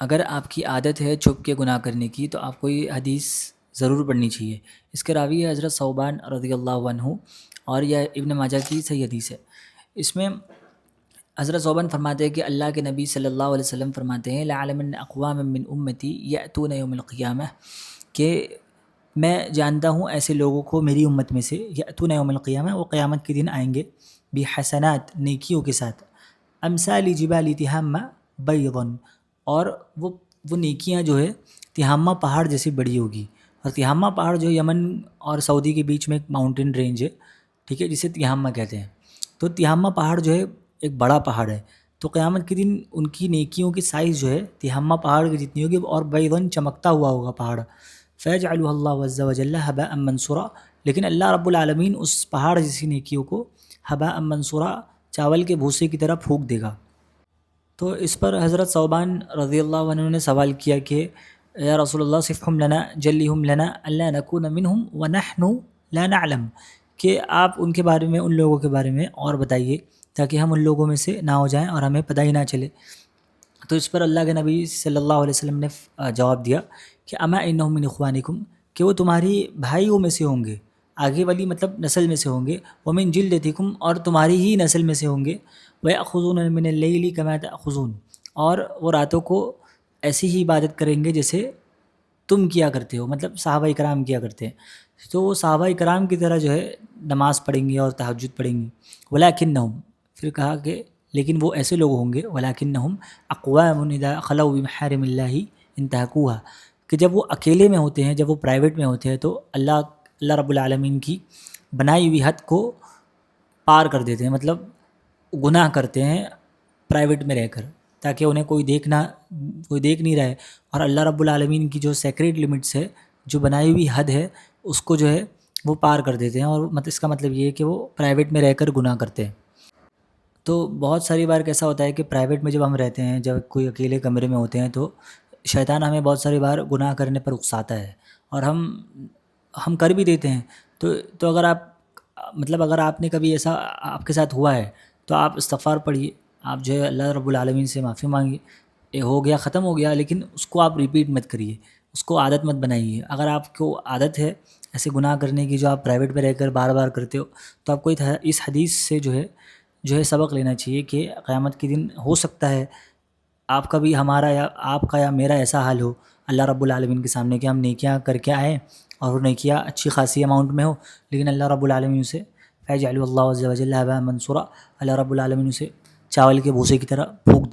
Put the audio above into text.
اگر آپ کی عادت ہے چھپ کے گناہ کرنے کی تو آپ کو یہ حدیث ضرور پڑھنی چاہیے۔ اس کے راوی ہے حضرت ثوبان رضی اللہ عنہ، اور یہ ابن ماجہ کی صحیح حدیث ہے۔ اس میں حضرت ثوبان فرماتے ہیں کہ اللہ کے نبی صلی اللہ علیہ وسلم فرماتے ہیں لَعَلَمَنَّ أَقْوَامًا مِّنْ أُمَّتِي يَأْتُونَ يَوْمَ الْقِيَامَةِ، کہ میں جانتا ہوں ایسے لوگوں کو میری امت میں سے، یأتون یوم القیامہ، وہ قیامت کے دن آئیں گے، بحسنات، نیکیوں کے ساتھ، امثال جبال تہامہ بیضا، اور وہ نیکیاں جو ہے تہامہ پہاڑ جیسی بڑی ہوگی۔ اور تہامہ پہاڑ جو یمن اور سعودی کے بیچ میں ایک ماؤنٹین رینج ہے، ٹھیک ہے، جسے تہامہ کہتے ہیں۔ تو تہامہ پہاڑ جو ہے ایک بڑا پہاڑ ہے، تو قیامت کے دن ان کی نیکیوں کی سائز جو ہے تہامہ پہاڑ کی جتنی ہوگی، اور بیضاً چمکتا ہوا ہوگا پہاڑ، فیجعلہ اللہ عز وجل ہباء منصورا، لیکن اللہ رب العالمین اس پہاڑ جیسی نیکیوں کو ہباء منصورا، چاول کے بھوسے کی طرح پھونک دے گا۔ تو اس پر حضرت ثوبان رضی اللہ عنہ نے سوال کیا کہ یا رسول اللہ صفہم لنا جلیہم لنا الا نکون منہم ونحن لا نعلم، کہ آپ ان کے بارے میں، ان لوگوں کے بارے میں اور بتائیے تاکہ ہم ان لوگوں میں سے نہ ہو جائیں اور ہمیں پتہ ہی نہ چلے۔ تو اس پر اللہ کے نبی صلی اللہ علیہ وسلم نے جواب دیا کہ اما انہم من اخوانکم، کہ وہ تمہاری بھائیوں میں سے ہوں گے، آگے والی مطلب نسل میں سے ہوں گے، ومن جلدتکم، اور تمہاری ہی نسل میں سے ہوں گے، وَيَأْخُذُونَ مِنَ اللَّيْلِ كَمَا تَأْخُذُونَ، اور وہ راتوں کو ایسی ہی عبادت کریں گے جیسے تم کیا کرتے ہو، مطلب صحابہ کرام کیا کرتے ہیں۔ تو وہ صحابہ کرام کی طرح جو ہے نماز پڑھیں گی اور تہجد پڑھیں گی۔ وَلَكِنَّهُمْ، پھر کہا کہ لیکن وہ ایسے لوگ ہوں گے، وَلَكِنَّهُمْ أَقْوَامٌ إِذَا خَلَوْا بِمَحَارِمِ اللَّهِ انتهكوها، کہ جب وہ اکیلے میں ہوتے ہیں، جب وہ پرائیویٹ میں ہوتے ہیں تو اللہ رب العالمین کی بنائی ہوئی حد کو پار کر دیتے ہیں، مطلب گناہ کرتے ہیں پرائیویٹ میں رہ کر، تاکہ انہیں کوئی دیکھ نہیں رہے، اور اللہ رب العالمین کی جو سیکریٹ لمٹس ہے، جو بنائی ہوئی حد ہے، اس کو جو ہے وہ پار کر دیتے ہیں، اور اس کا مطلب یہ ہے کہ وہ پرائیویٹ میں رہ کر گناہ کرتے ہیں۔ تو بہت ساری بار کیسا ہوتا ہے کہ پرائیویٹ میں جب ہم رہتے ہیں، جب کوئی اکیلے کمرے میں ہوتے ہیں، تو شیطان ہمیں بہت ساری بار گناہ کرنے پر اکساتا ہے، اور ہم کر بھی دیتے ہیں۔ تو اگر آپ مطلب اگر آپ نے کبھی ایسا آپ کے ساتھ ہوا ہے تو آپ استغفار پڑھیے، آپ جو ہے اللہ رب العالمین سے معافی مانگیے، یہ ہو گیا، ختم ہو گیا، لیکن اس کو آپ ریپیٹ مت کریے، اس کو عادت مت بنائیے۔ اگر آپ کو عادت ہے ایسے گناہ کرنے کی جو آپ پرائیویٹ میں رہ کر بار بار کرتے ہو، تو آپ کو اس حدیث سے جو ہے سبق لینا چاہیے کہ قیامت کے دن ہو سکتا ہے آپ کا بھی، ہمارا یا آپ کا یا میرا ایسا حال ہو اللہ رب العالمین کے سامنے کہ ہم نیکیاں کر کے آئیں اور وہ نیکیاں اچھی خاصی اماؤنٹ میں ہو، لیکن اللہ رب العالمین اسے فیجعلہ اللہ عز وجل ہباء منصورا، اللہ رب العالمین اسے چاول کے بھوسے کی طرح پھونک دے۔